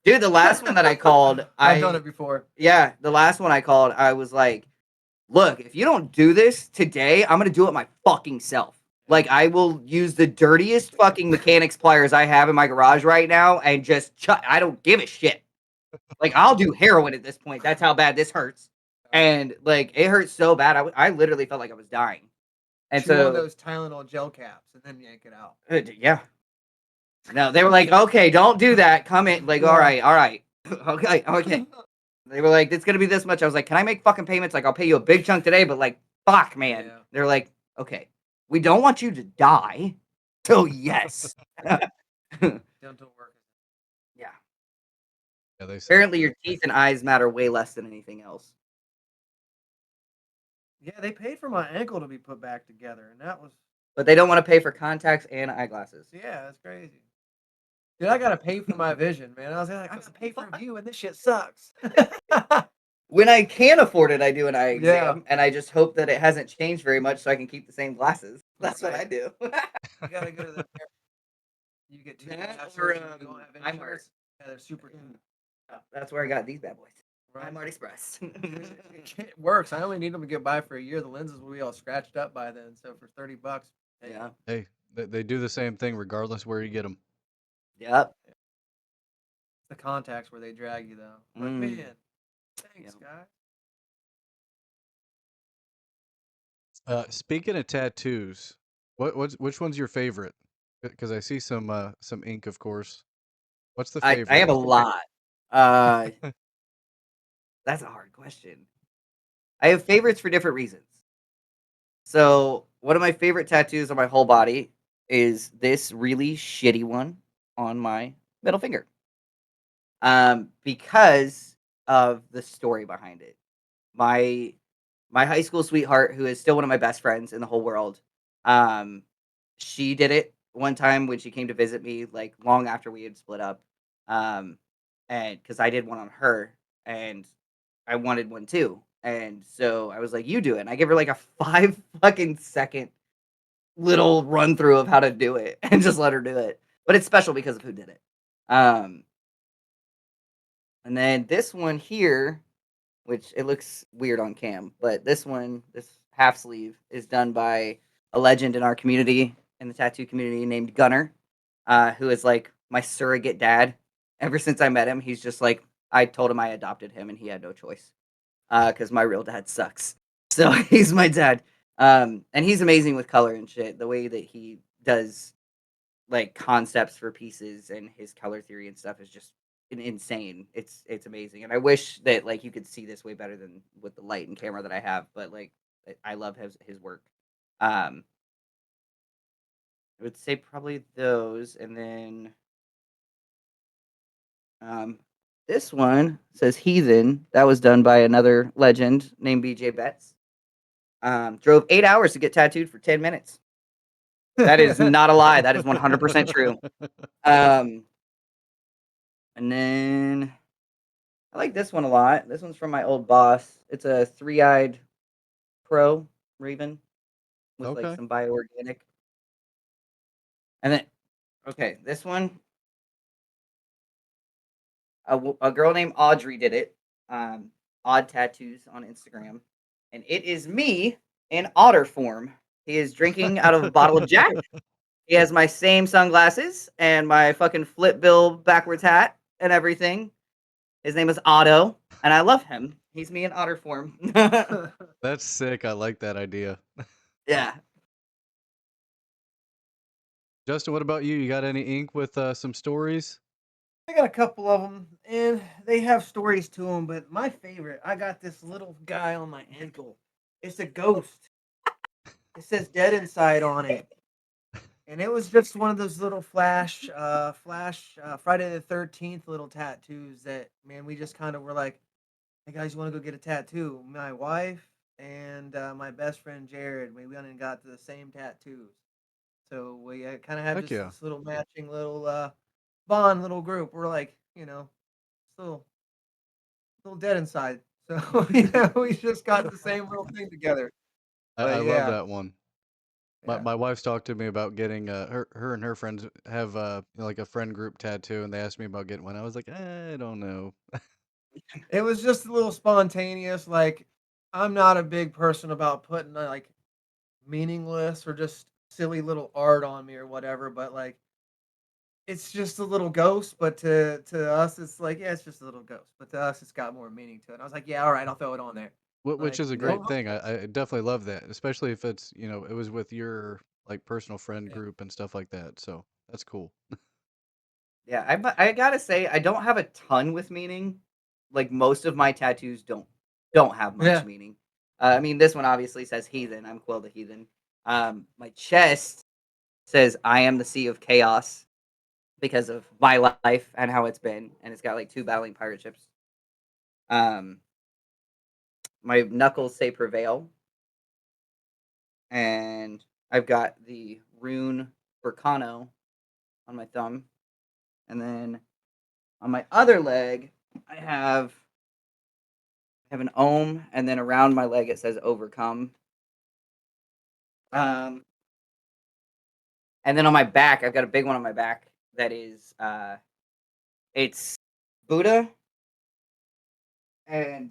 dude, the last one that I called, I've done it before. yeah, the last one I called, I was like, look, if you don't do this today, I'm gonna do it my fucking self. Like, I will use the dirtiest fucking mechanics pliers I have in my garage right now and just I don't give a shit. Like, I'll do heroin at this point. That's how bad this hurts. And like, it hurts so bad. I literally felt like I was dying. And Chew on so, those Tylenol gel caps and then yank it out. yeah. No, they were like, okay, don't do that. Come in. Like, all Yeah. right. Okay. They were like, it's gonna be this much. I was like, can I make fucking payments? Like, I'll pay you a big chunk today, but like, fuck, man. Yeah. They're like, okay, we don't want you to die. So yes. Dental work. Yeah. Yeah, they suck. Apparently your teeth and eyes matter way less than anything else. Yeah, they paid for my ankle to be put back together, and that was But they don't want to pay for contacts and eyeglasses. yeah, that's crazy. Dude, I gotta pay for my vision, man. I was like, I gotta pay for a view, and this shit sucks. When I can afford it, I do an eye Yeah. exam, and I just hope that it hasn't changed very much so I can keep the same glasses. That's what I do. You gotta go to the you get 2 That glasses or, and you don't have iMart. insurance. Yeah, they're super cheap. That's where I got these bad boys. Right. iMart Express. It works. I only need them to get by for a year. The lenses will be all scratched up by then. So for $30, hey, Yeah. Hey, they do the same thing regardless where you get them. Yep. the contacts where they drag you though. Like, Mm. man, thanks, Yeah. guy. Speaking of tattoos, which one's your favorite? Because I see some ink, of course. What's the favorite? I have a lot. Uh, that's a hard question. I have favorites for different reasons. So, one of my favorite tattoos on my whole body is this really shitty one on my middle finger. Because of the story behind it. My my high school sweetheart, who is still one of my best friends in the whole world, um, she did it one time when she came to visit me, like long after we had split up. Um, and because I did one on her, and I wanted one too. And so I was like, "You do it." And I give her like a 5 fucking second little run through of how to do it, and just let her do it. But it's special because of who did it. Um, and then this one here, which it looks weird on cam, but this one, this half sleeve, is done by a legend in our community, in the tattoo community, named Gunner, who is like my surrogate dad. Ever since I met him, he's just like, I told him I adopted him and he had no choice because my real dad sucks. So he's my dad. And he's amazing with color and shit. The way that he does like concepts for pieces and his color theory and stuff is just insane. It's amazing, and I wish that like you could see this way better than with the light and camera that I have. But like, I love his work. Um, I would say probably those, and then um, this one says Heathen. That was done by another legend named BJ Betts. Drove 8 hours to get tattooed for 10 minutes. That is not a lie. That is 100% true. Um, and then I like this one a lot. This one's from my old boss. It's a three-eyed crow raven with like Okay. some bioorganic. And then, okay, this one, a girl named Audrey did it. Odd Tattoos on Instagram, and it is me in otter form. He is drinking out of a bottle of Jack. He has my same sunglasses and my fucking flip bill backwards hat and everything. His name is Otto, and I love him. He's me in otter form. That's sick. I like that idea. Yeah. Justin, what about you? You got any ink with some stories? I got a couple of them, and they have stories to them. But my favorite, I got this little guy on my ankle. It's a ghost. It says "dead inside" on it, and it was just one of those little Friday the 13th little tattoos that man, we just kind of were like, "Hey guys, you want to go get a tattoo?" My wife and my best friend Jared, we went and got the same tattoos. So we kind of have Heck just yeah. this little matching little bond, little group. We're like, still a little dead inside. So yeah, we just got the same little thing together. I But love yeah, that one. My yeah. my wife's talked to me about getting her and her friends have like a friend group tattoo, and they asked me about getting one. I was like, I don't know. It was just a little spontaneous. Like I'm not a big person about putting like meaningless or just silly little art on me or whatever. But like it's just a little ghost. But to us, it's like yeah, it's just a little ghost. But to us, it's got more meaning to it. And I was like, yeah, all right, I'll throw it on there. Which Like is a Yeah. great thing. I definitely love that, especially if it's it was with your like personal friend yeah. group and stuff like that. So that's cool. Yeah, I gotta say I don't have a ton with meaning. Like most of my tattoos don't have much Yeah. meaning. I mean, this one obviously says heathen. I'm Quil the Heathen. My chest says I am the sea of chaos because of my life and how it's been, and it's got like two battling pirate ships. Um, my knuckles say prevail, and I've got the rune Verkano on my thumb, and then on my other leg I have an ohm, and then around my leg it says overcome. Um, and then on my back, I've got a big one on my back that is it's Buddha, and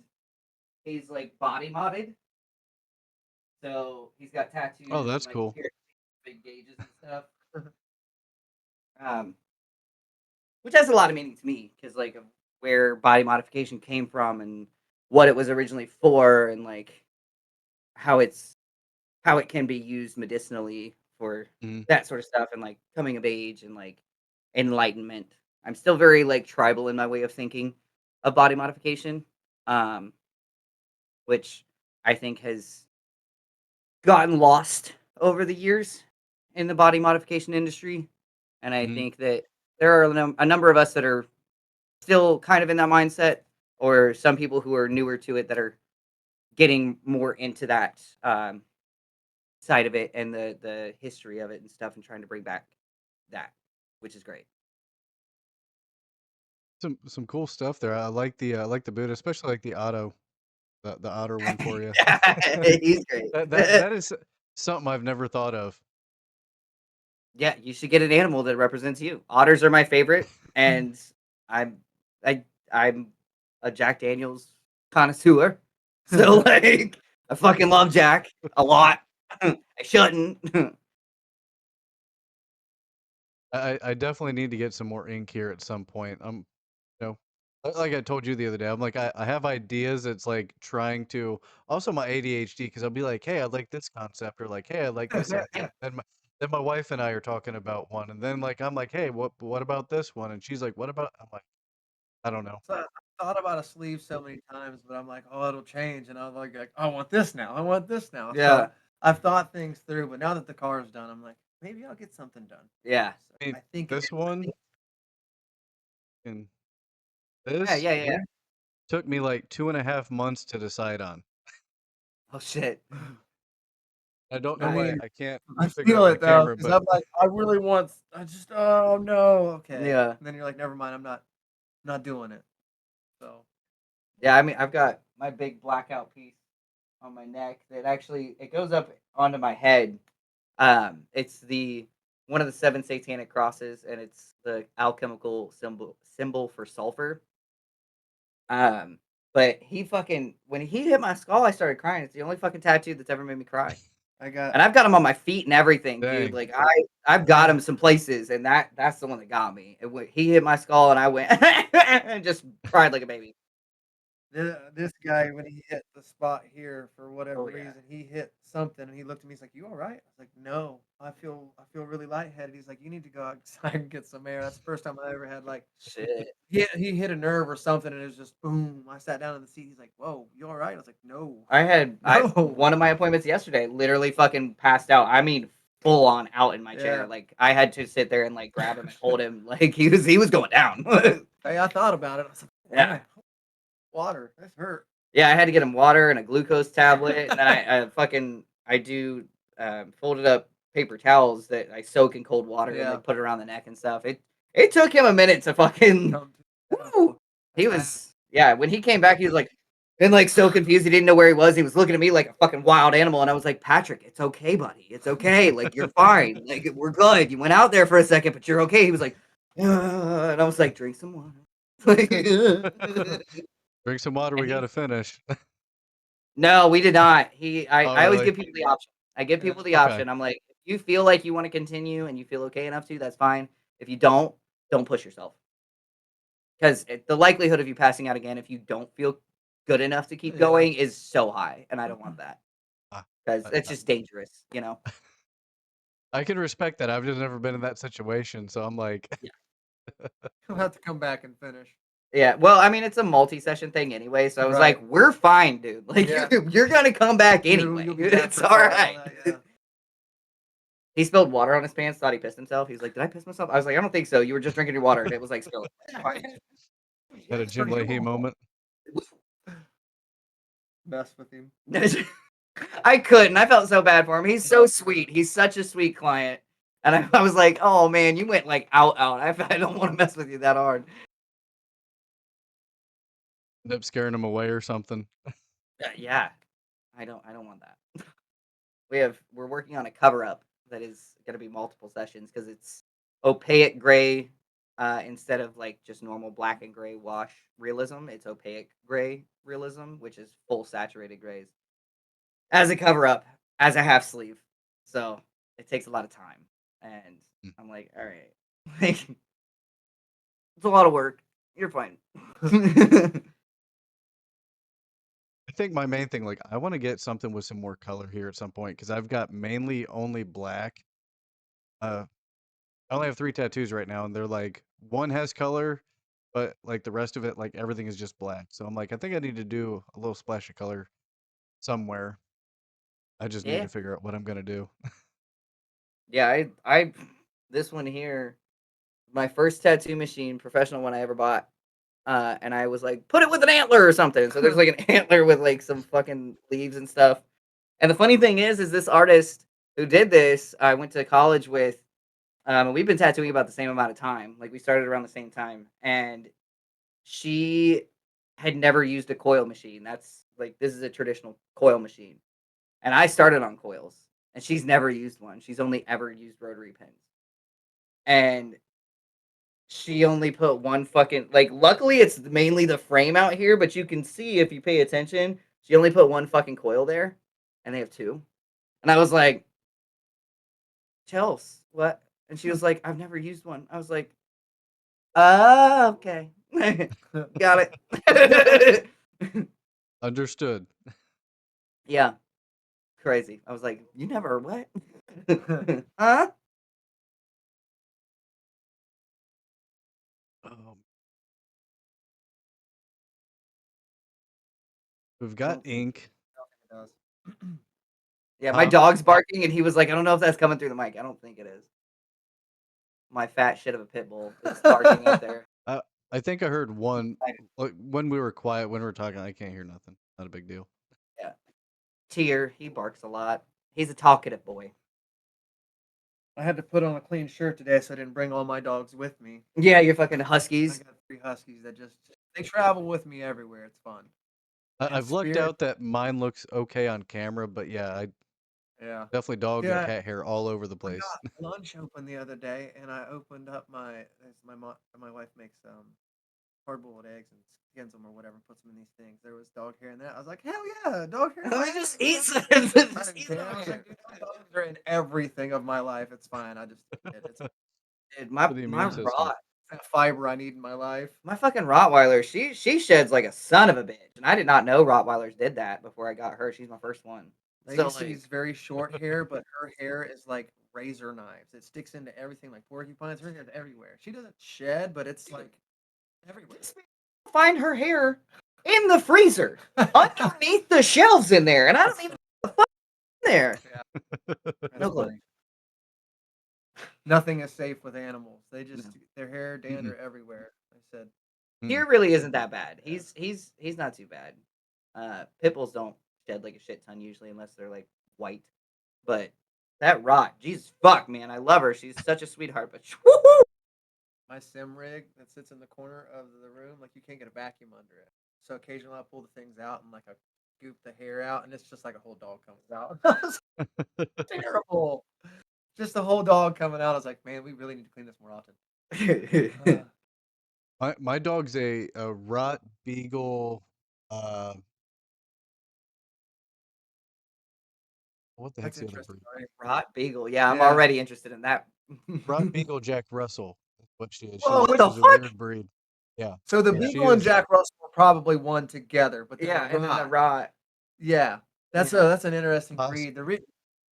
he's like body modded, so he's got Oh, tattoos and that's like cool. big gauges and stuff. Um, which has a lot of meaning to me because like of where body modification came from and what it was originally for, and like how it's how it can be used medicinally for Mhm. that sort of stuff, and like coming of age and like enlightenment. I'm still very like tribal in my way of thinking, of body modification, um, which I think has gotten lost over the years in the body modification industry. And I Mhm. think that there are a number of us that are still kind of in that mindset, or some people who are newer to it that are getting more into that side of it and the history of it and stuff, and trying to bring back that, which is great. Some cool stuff there. I like the boot, especially like the the otter one for you. He's great. That is something I've never thought of. Yeah, you should get an animal that represents you. Otters are my favorite, and I'm I'm a Jack Daniels connoisseur. So like I fucking love Jack a lot. I shouldn't. I definitely need to get some more ink here at some point. You know, like I told you the other day, I'm like I have ideas. It's like trying to also my ADHD because I'll be like, hey, I like this concept, or like, hey, I like this idea. Then my wife and I are talking about one, and then like I'm like, hey, what about this one? And she's like, what about? I'm like, I don't know. So I thought about a sleeve so many times, but I'm like, "Oh, it'll change," and I'm like, "I want this now. I want this now." Yeah, So I've thought things through, but now that the car is done, I'm like, maybe I'll get something done. yeah, So I mean, I think this I one think and yeah, this yeah, yeah. took me like 2.5 months to decide on. Oh shit. I don't know I why Nice. mean, I can't I figure feel out my it though, camera, because but I'm like, I really want. I just, oh no, okay. Yeah, And then you're like, never mind. I'm not doing it. So yeah. I mean, I've got my big blackout piece on my neck that actually it goes up onto my head. It's the one of the seven satanic crosses, and it's the alchemical symbol for sulfur. Um, but he fucking when he hit my skull, I started crying. It's the only fucking tattoo that's ever made me cry. I got, And I've got him on my feet and everything, dude. dang. Like I've got him some places, and that's the one that got me. He hit my skull, and I went and just cried like a baby. this guy, when he hit the spot here for whatever Oh yeah, reason, he hit something and he looked at me. He's like, "You all right?" I was like, "No, I feel really lightheaded." He's like, "You need to go outside and get some air." That's the first time I ever had like shit. he hit a nerve or something, and it was just boom. I sat down in the seat. He's like, "Whoa, you all right?" I was like, "No, I no." one of my appointments yesterday literally fucking passed out. I mean, full on out in my chair. Yeah. Like I had to sit there and like grab him and hold him. Like he was going down. Hey, I thought about it. I was like, Yeah. "Man, water. This hurt." Yeah, I had to get him water and a glucose tablet, and then I do folded up paper towels that I soak in cold water and Yeah. like put it around the neck and stuff. It took him a minute to fucking Come to. Yeah. woo. He I, was yeah. When he came back, he was like and like so confused. He didn't know where he was. He was looking at me like a fucking wild animal, and I was like, Patrick, it's okay, buddy. It's okay. Like you're fine. Like we're good. You went out there for a second, but you're okay. He was like, and I was like, drink some water. Like, Drink some water, and we he gotta finish. No, we did not. I Oh, I always really? give people the option. I give yeah. people the Okay. option. I'm like, if you feel like you want to continue and you feel okay enough to, that's fine. If you don't push yourself. Because the likelihood of you passing out again if you don't feel good enough to keep Yeah. going is so high, and I don't want that Ah, because I it's I just dangerous, you know. I can respect that, I've just never been in that situation, so I'm like, Yeah. He'll have to come back and finish. Yeah. Well, I mean, it's a multi-session thing anyway, so I was Right. like, we're fine, dude. Like Yeah. you're gonna come back You anyway. you'll be back It's for a all part and all right. that. Yeah. He spilled water on his pants, thought he pissed himself. He's like, "Did I piss myself?" I was like, "I don't think so. You were just drinking your water and it was like spilling." Fine. had Yeah, a it's Jim pretty Leahy cool. moment. Mess with him. I couldn't. I felt so bad for him. He's so sweet. He's such a sweet client. And I was like, "Oh man, you went like out. I don't want to mess with you that hard." End up scaring him away or something. Yeah, I don't want that. We're working on a cover up that is going to be multiple sessions because it's opaque gray instead of like just normal black and gray wash realism. It's opaque gray realism, which is full saturated grays as a cover up, as a half sleeve. So it takes a lot of time, and Mm. I'm like, all right, like it's a lot of work. You're fine. I think my main thing, like, I wanna get something with some more color here at some point because 'cause I've got mainly only black. Uh, I only have 3 tattoos right now, and they're like, one has color, but like the rest of it, like everything is just black. So I'm like, I think I need to do a little splash of color somewhere. I just need Yeah, to figure out what I'm gonna do. yeah. I this one here, my first tattoo machine, professional one I ever bought. And I was like, put it with an antler or something. So there's like an antler with like some fucking leaves and stuff. And the funny thing is this artist who did this, I went to college with. And we've been tattooing about the same amount of time. Like we started around the same time, and she had never used a coil machine. That's like this is a traditional coil machine, and I started on coils, and she's never used one. She's only ever used rotary pins, and she only put one fucking like. Luckily, it's mainly the frame out here, but you can see if you pay attention, she only put one fucking coil there, and they have two. And I was like, Chels, what? And she was like, I've never used one. I was like, oh, okay. Got it. Understood. Yeah, crazy. I was like, you never what? Huh? Um, we've I got don't think ink. It does. Yeah, my Huh? dog's barking, and he was like, I don't know if that's coming through the mic. I don't think it is. My fat shit of a pit bull is barking up there. I I think I heard He's one excited. like when we were quiet when we were talking. I can't hear nothing. Not a big deal. Yeah. Tear, he barks a lot. He's a talkative boy. I had to put on a clean shirt today, so I didn't bring all my dogs with me. Yeah, you're fucking I huskies. got 3 huskies that just they travel with me everywhere. It's fun. And I've lucked Spirit, out that mine looks okay on camera, but yeah, I yeah, definitely dog and yeah. cat hair all over the I place. got lunch open the other day, and I opened up my wife makes hard boiled eggs and skins them or whatever, puts them in these things. There was dog hair in that. I was like, hell yeah, dog hair. Let me just eat some. I Just didn't eat care. I dog was hair. like, dude, dogs are in everything of my life. It's fine. I just eat it. It's Dude, For the my immune system. fiber I need in my life. my fucking Rottweiler, she sheds like a son of a bitch, and I did not know Rottweilers did that before I got her. She's my first one. So Legacy's very short hair, but her hair is like razor knives. It sticks into everything like porcupines. Her hair's everywhere. She doesn't shed, but it's like everywhere. find her hair in the freezer underneath the shelves in there, and I don't even know what the fuck in there. Yeah, that's No clue. funny. Nothing is safe with animals. They just No. their hair, Mm-mm. dander everywhere. I said, Here Mm-mm. really isn't that bad. yeah. He's not too bad. Pit bulls don't shed like a shit ton usually unless they're like white. But that rot, Jesus fuck, man, I love her. She's such a sweetheart. But woo-hoo! My sim rig that sits in the corner of the room, like you can't get a vacuum under it. So occasionally I pull the things out and like I scoop the hair out, and it's just like a whole dog comes out. It's terrible. Just the whole dog coming out. I was like, man, we really need to clean this more often. My dog's a Rot Beagle. Uh, what the That's heck's the other interesting. breed? Right? Rot beagle. Yeah, I'm Yeah. already interested in that. Rot Beagle Jack Russell. Is what she is. Whoa, What which the She's a fuck? weird breed. Yeah, so the yeah. She Beagle and is. Jack Russell are probably one together, but then the Yeah, and then the Rot. rot. Yeah, Yeah. that's an interesting breed.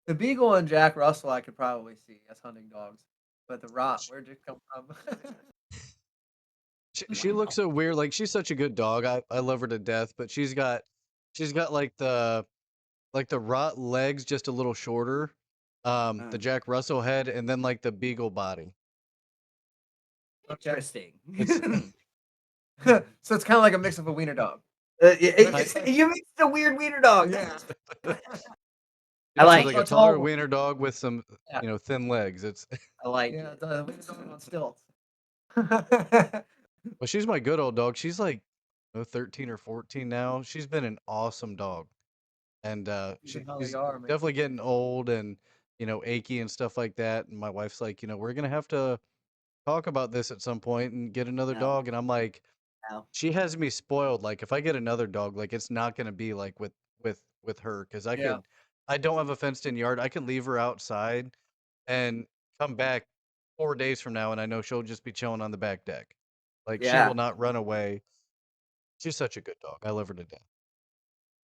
The Beagle and Jack Russell I could probably see as hunting dogs, but the Rot, where'd it come from? She looks so weird. Like she's such a good dog. I love her to death. But she's got like the Rot legs just a little shorter. The Uh, Jack Russell head, and then like the Beagle body. Okay, interesting. It's so it's kind of like a mix of a wiener dog. I, You mixed a weird wiener dog. Yeah, I she's like like a it. that's all. taller wiener dog with some Yeah, thin legs. It's I like yeah, it. the wiener dog on stilts. well, she's my good old dog. She's like 13 or 14 now. She's been an awesome dog, and You see how they she's are, man. definitely getting old and achy and stuff like that. And my wife's like, we're gonna have to talk about this at some point and get another No, dog. And I'm like, no. she has me spoiled. Like if I get another dog, like it's not gonna be like with her because Yeah, I don't have a fenced in yard. I can leave her outside and come back 4 days from now, and I know she'll just be chilling on the back deck. Like she will Yeah, not run away. She's such a good dog. I love her to death.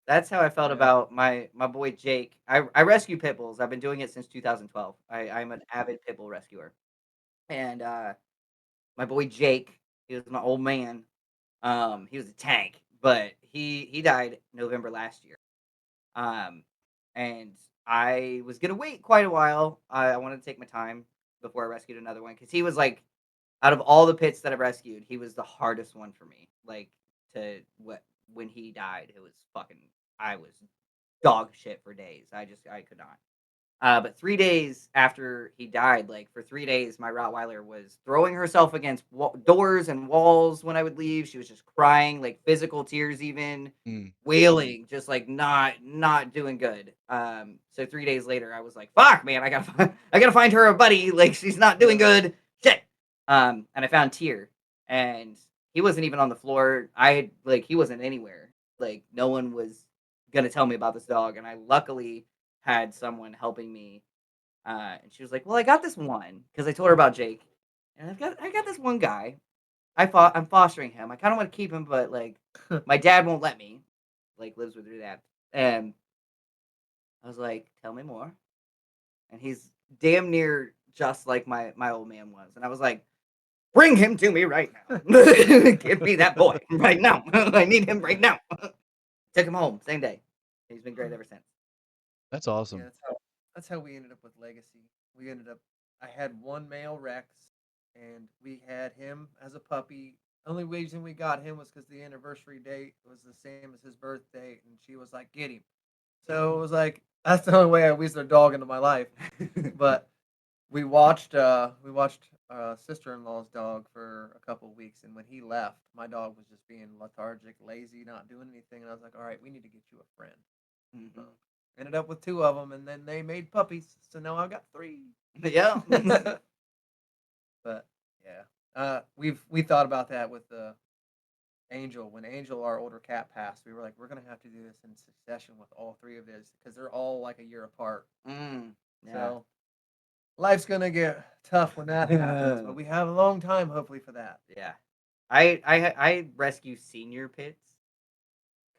that's how I felt yeah. about my boy Jake. I rescue pit bulls. I've been doing it since 2012. I'm an avid pit bull rescuer, and my boy Jake He was my old man. He was a tank, but he died November last year. Um, and I was gonna wait quite a while. I wanted to take my time before I rescued another one because he was like, out of all the pits that I've rescued, he was the hardest one for me. Like to what when he died, it was fucking. I was dog shit for days. I could not. But 3 days after he died, like for 3 days, my Rottweiler was throwing herself against doors and walls when I would leave. She was just crying, like physical tears, even Mm. wailing, just like not doing good. So 3 days later, I was like, "Fuck, man, I gotta find her a buddy. Like she's not doing Yeah. good. Shit." And I found Tyr, and he wasn't even on the floor. He wasn't anywhere. Like no one was gonna tell me about this dog, and I luckily had someone helping me, and she was like, "Well, I got this one," because I told her about Jake, and I got this one guy. I'm fostering him. I kind of want to keep him, but like my dad won't let me. Like lives with your dad, and I was like, "Tell me more." And he's damn near just like my old man was, and I was like, "Bring him to me right now. Give me that boy right now. I need him right now." Took him home same day. He's been great ever since. That's Yeah, awesome. that's how we ended up with Legacy. We ended up I had one male Rex, and we had him as a puppy. Only reason we got him was because the anniversary date was the same as his birthday, and she was like, "Get him." So it was like that's the only way I weaseled a dog into my life. But we watched sister-in-law's dog for a couple of weeks, and when he left, my dog was just being lethargic, lazy, not doing anything, and I was like, "All right, we need to get you a friend." So, Mhm. ended up with two of them, and then they made puppies, so now I got three. Yeah. But yeah, we thought about that with the Angel. When Angel, our older cat, passed, we were like, we're gonna have to do this in succession with all three of his because they're all like a year apart. Yeah. So life's gonna get tough when that happens, but we have a long time hopefully for that. Yeah. I rescue senior pits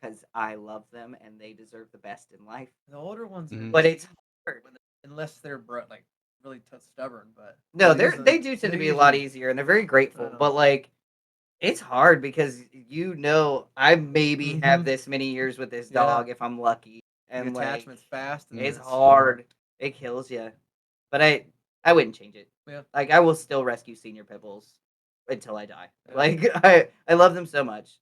because I love them and they deserve the best in life. The older ones are Mhm. But it's hard. unless they're like really stubborn, but No, usually they do tend to they're be a lot usually easier and they're very grateful. uh, But like it's hard because I maybe have hmm this many years with this yeah, dog if I'm lucky. the And like attachment's fast and then it's it's hard. hard. It kills you. But I wouldn't change it. Yeah, Like I will still rescue senior pit bulls until I die. yeah. Like I love them so much.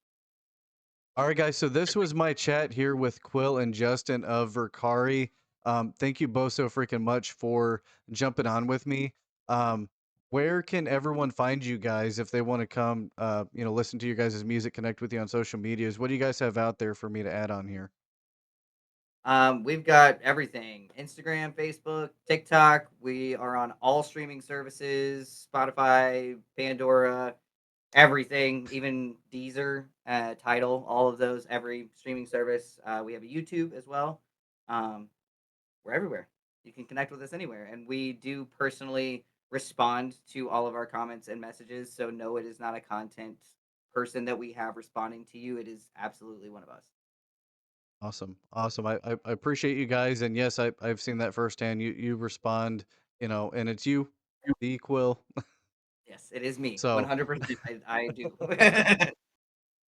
All right, guys. So this was my chat here with Quill and Justin of Verkari. Thank you both so freaking much for jumping on with me. Um, where can everyone find you guys if they want to come, listen to your guys' music, connect with you on social medias? What do you guys have out there for me to add on here? We've got everything: Instagram, Facebook, TikTok. We are on all streaming services: Spotify, Pandora, everything, even Deezer, Tidal, all of those, every streaming service. We have a YouTube as well. Um, we're everywhere. You can connect with us anywhere, and we do personally respond to all of our comments and messages. So no, it is not a content person that we have responding to you. It is absolutely one of us. Awesome. Awesome. I appreciate you guys. And yes, I've seen that firsthand. You respond, and it's you, the Quill. Yes, it is me, So 100%. I do.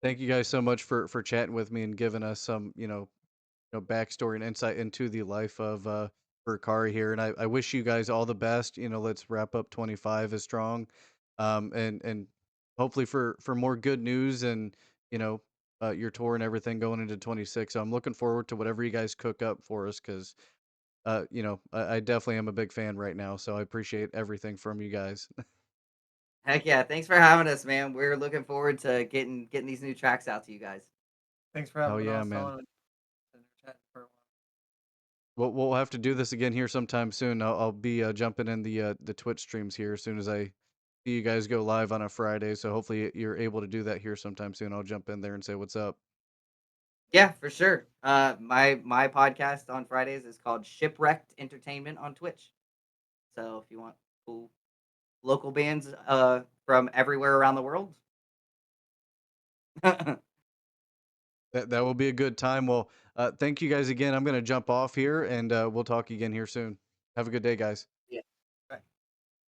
thank you guys so much for chatting with me and giving us some, backstory and insight into the life of Verkari here. And I wish you guys all the best. Let's wrap up 25 as strong. And hopefully for more good news and, you know, your tour and everything going into 26. So I'm looking forward to whatever you guys cook up for us because, I definitely am a big fan right now. So I appreciate everything from you guys. Heck yeah! Thanks for having us, man. We're looking forward to getting these new tracks out to you guys. Thanks for Oh, having yeah, us man. on and chatting for a while. We'll have to do this again here sometime soon. I'll be jumping in the Twitch streams here as soon as I see you guys go live on a Friday. So hopefully you're able to do that here sometime soon. I'll jump in there and say what's up. Yeah, for sure. My podcast on Fridays is called Shipwrecked Entertainment on Twitch. So if you want cool local bands from everywhere around the world. That will be a good time. Well, thank you guys again. I'm gonna jump off here and we'll talk again here soon. Have a good day, guys.